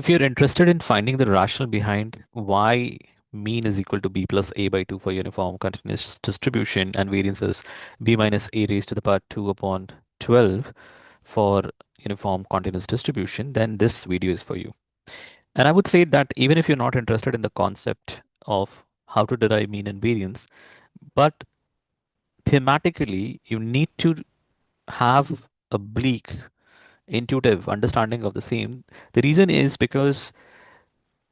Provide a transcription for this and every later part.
If you're interested in finding the rationale behind why mean is equal to b plus a by 2 for uniform continuous distribution and variance is b minus a raised to the power 2 upon 12 for uniform continuous distribution, then this video is for you. And I would say that even if you're not interested in the concept of how to derive mean and variance, but thematically, you need to have a bleak, intuitive understanding of the same. The reason is because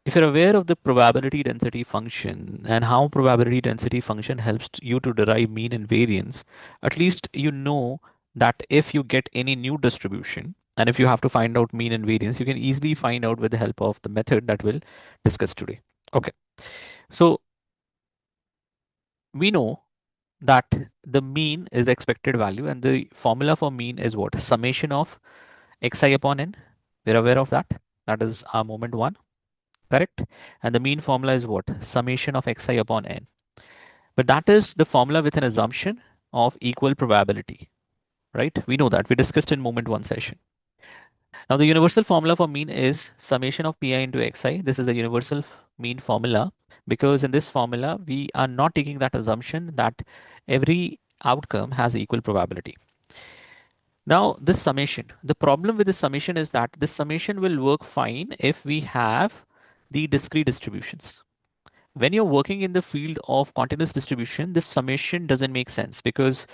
if you're aware of the probability density function and how probability density function helps you to derive mean and variance, at least you know that if you get any new distribution and if you have to find out mean and variance, you can easily find out with the help of the method that we'll discuss today. Okay, so we know that the mean is the expected value and the formula for mean is what? Summation of xi upon n. We're aware of that. That is our moment one. Correct? And the mean formula is what? Summation of xi upon n. But that is the formula with an assumption of equal probability, right? We know that. We discussed in moment one session. Now, the universal formula for mean is summation of pi into xi. This is the universal mean formula because in this formula, we are not taking that assumption that every outcome has equal probability. Now, this summation, the problem with this summation is that this summation will work fine if we have the discrete distributions. When you're working in the field of continuous distribution, this summation doesn't make sense because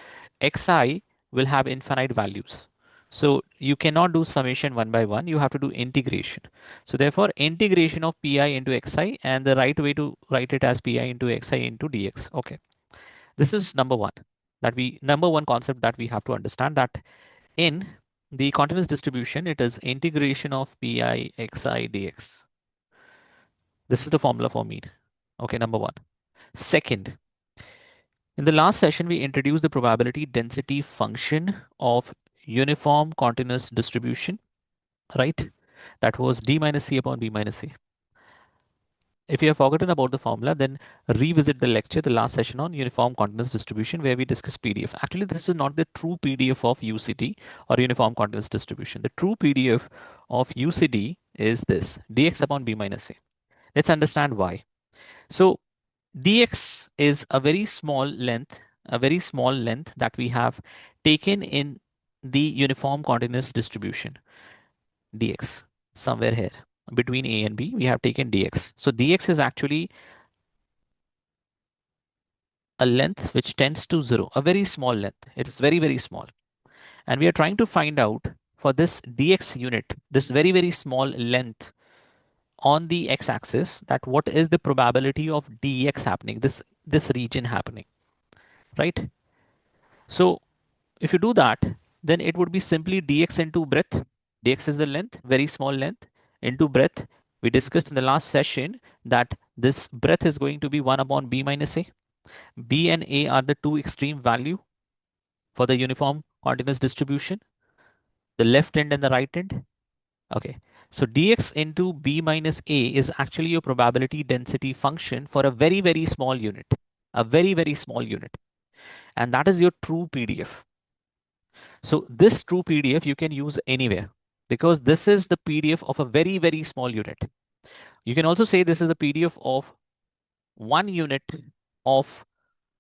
xi will have infinite values. So you cannot do summation one by one, you have to do integration. So therefore, integration of pi into xi, and the right way to write it as pi into xi into dx. Okay. This is number one concept that we have to understand, that in the continuous distribution, it is integration of pi xi dx. This is the formula for mean. Okay, number one. Second, in the last session, we introduced the probability density function of uniform continuous distribution, right? That was d minus c upon b minus c. If you have forgotten about the formula, then revisit the lecture, the last session on uniform continuous distribution, where we discussed PDF. Actually, this is not the true PDF of UCD or uniform continuous distribution. The true PDF of UCD is this dx upon b minus a. Let's understand why. So dx is a very small length that we have taken in the uniform continuous distribution. Dx, somewhere here between a and b, we have taken dx. So dx is actually a length which tends to 0, a very small length. It is very, very small. And we are trying to find out for this dx unit, this very, very small length on the x-axis, that what is the probability of dx happening, this region happening, right? So if you do that, then it would be simply dx into breadth. Dx is the length, very small length, into breadth. We discussed in the last session that this breadth is going to be 1 upon b minus a. B and a are the two extreme value for the uniform continuous distribution, the left end and the right end. Okay. So dx into b minus a is actually your probability density function for a very, very small unit, a very, very small unit. And that is your true PDF. So this true PDF you can use anywhere because this is the PDF of a very, very small unit. You can also say this is the PDF of 1 unit of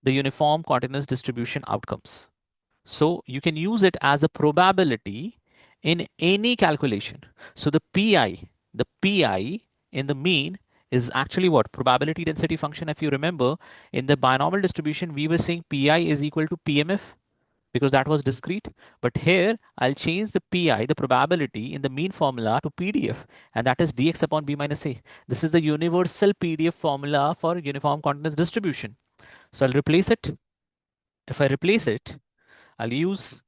the uniform continuous distribution outcomes. So you can use it as a probability in any calculation. So the PI in the mean is actually what? Probability density function. If you remember, in the binomial distribution, we were saying PI is equal to PMF because that was discrete. But here I'll change the PI, the probability in the mean formula, to PDF, and that is dx upon b minus a. This is the universal PDF formula for uniform continuous distribution. So I'll replace it. If I replace it, I'll use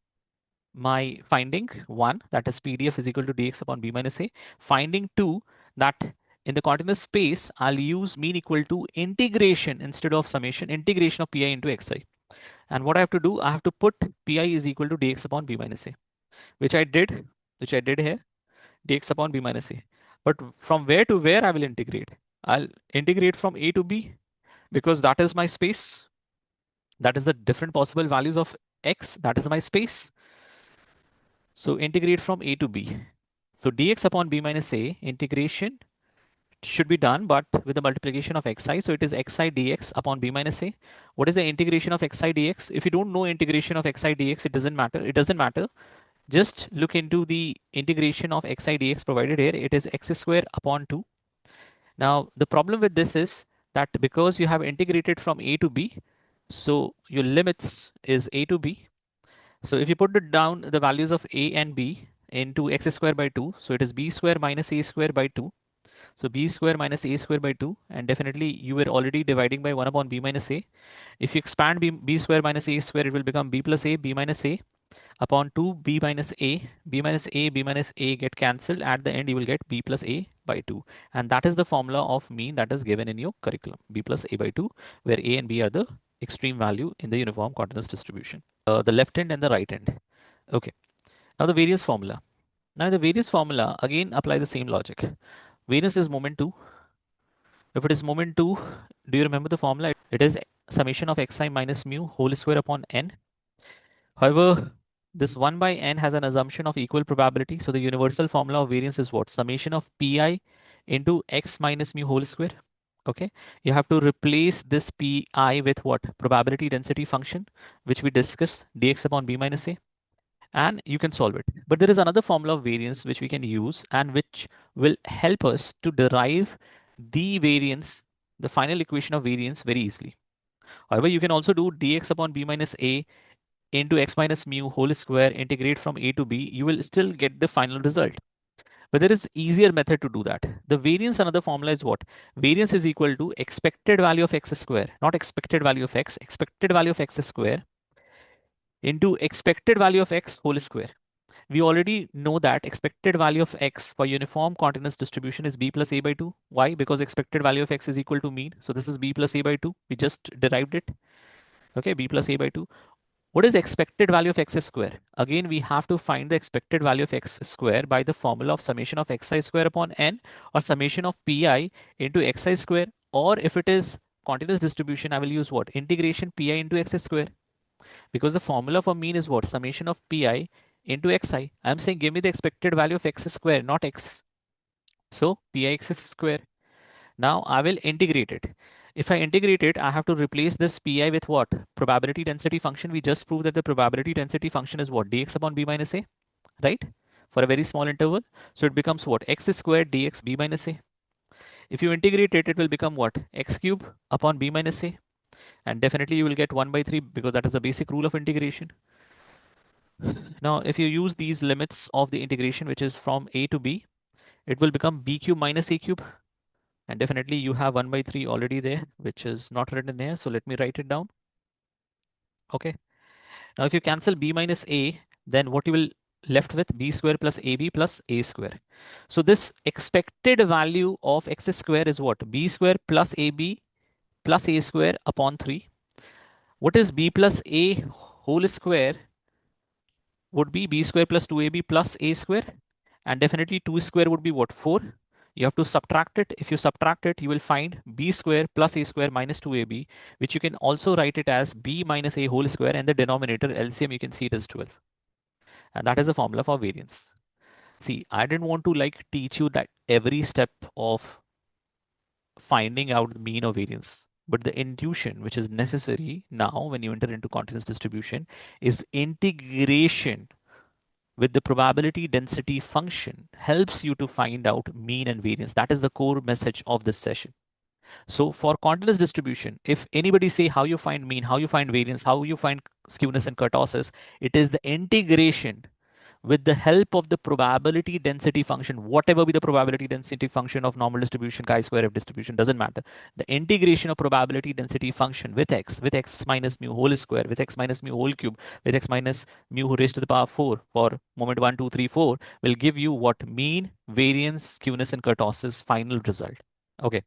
my finding 1, that is PDF is equal to dx upon b minus a. Finding 2, that in the continuous space, I'll use mean equal to integration instead of summation, integration of pi into xi. And what I have to do, I have to put pi is equal to dx upon b minus a, which I did here, dx upon b minus a. But from where to where I will integrate? I'll integrate from a to b because that is my space. That is the different possible values of x. That is my space. So integrate from a to b. So dx upon b minus a integration should be done, but with the multiplication of xi. So it is xi dx upon b minus a. What is the integration of xi dx? If you don't know integration of xi dx, it doesn't matter. It doesn't matter. Just look into the integration of xi dx provided here. It is x square upon 2. Now, the problem with this is that because you have integrated from a to b, so your limits is a to b. So if you put it down the values of a and b into x square by 2, so it is b square minus a square by 2. So b square minus a square by 2, and definitely you were already dividing by 1 upon b minus a. If you expand b square minus a square, it will become b plus a, b minus a upon 2 b minus a, b minus a, b minus a get cancelled. At the end, you will get b plus a by 2. And that is the formula of mean that is given in your curriculum, b plus a by 2, where a and b are the extreme value in the uniform continuous distribution. The left hand and the right hand. Okay. Now the variance formula. Now the variance formula, again apply the same logic. Variance is moment 2. If it is moment 2, do you remember the formula? It is summation of xi minus mu whole square upon n. However, this 1 by n has an assumption of equal probability. So the universal formula of variance is what? Summation of pi into x minus mu whole square. Okay. You have to replace this pi with what? Probability density function, which we discussed, dx upon b minus a. And you can solve it. But there is another formula of variance which we can use and which will help us to derive the variance, the final equation of variance very easily. However, you can also do dx upon b minus a into x minus mu whole square, integrate from a to b, you will still get the final result. But there is easier method to do that. The variance, another formula is what? Variance is equal to expected value of x square, not expected value of x, expected value of x square into expected value of x whole square. We already know that expected value of x for uniform continuous distribution is b plus a by 2. Why? Because expected value of x is equal to mean. So this is b plus a by 2. We just derived it. Okay, b plus a by 2. What is expected value of x square? Again, we have to find the expected value of x square by the formula of summation of xi square upon n, or summation of pi into xi square. Or if it is continuous distribution, I will use what? Integration pi into x square. Because the formula for mean is what? Summation of pi into xi. I'm saying give me the expected value of x square, not x. So pi x square. Now I will integrate it. If I integrate it, I have to replace this pi with what? Probability density function. We just proved that the probability density function is what? Dx upon b minus a, right? For a very small interval. So it becomes what? X squared dx b minus a. If you integrate it, it will become what? X cube upon b minus a. And definitely you will get 1 by 3 because that is the basic rule of integration. Now, if you use these limits of the integration, which is from a to b, it will become b cube minus a cube. And definitely you have 1 by 3 already there, which is not written here. So let me write it down. Okay. Now, if you cancel b minus a, then what you will left with? B square plus ab plus a square. So this expected value of x square is what? B square plus ab plus a square upon 3. What is b plus a whole square? Would be b square plus 2ab plus a square. And definitely 2 square would be what? 4. You have to subtract it. If you subtract it, you will find b square plus a square minus 2ab, which you can also write it as b minus a whole square, and the denominator LCM, you can see it as 12. And that is the formula for variance. See, I didn't want to like teach you that every step of finding out the mean or variance. But the intuition which is necessary now when you enter into continuous distribution is integration with the probability density function helps you to find out mean and variance. That is the core message of this session. So for continuous distribution, if anybody say how you find mean, how you find variance, how you find skewness and kurtosis, it is the integration with the help of the probability density function, whatever be the probability density function of normal distribution, chi-square f distribution, doesn't matter. The integration of probability density function with x minus mu whole square, with x minus mu whole cube, with x minus mu raised to the power 4 for moment 1, 2, 3, 4 will give you what? Mean, variance, skewness, and kurtosis final result. Okay.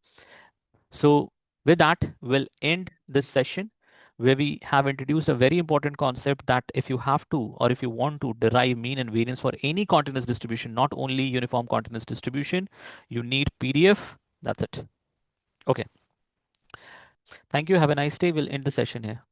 So with that, we'll end this session where we have introduced a very important concept that if you have to or if you want to derive mean and variance for any continuous distribution, not only uniform continuous distribution, you need PDF. That's it. Okay. Thank you. Have a nice day. We'll end the session here.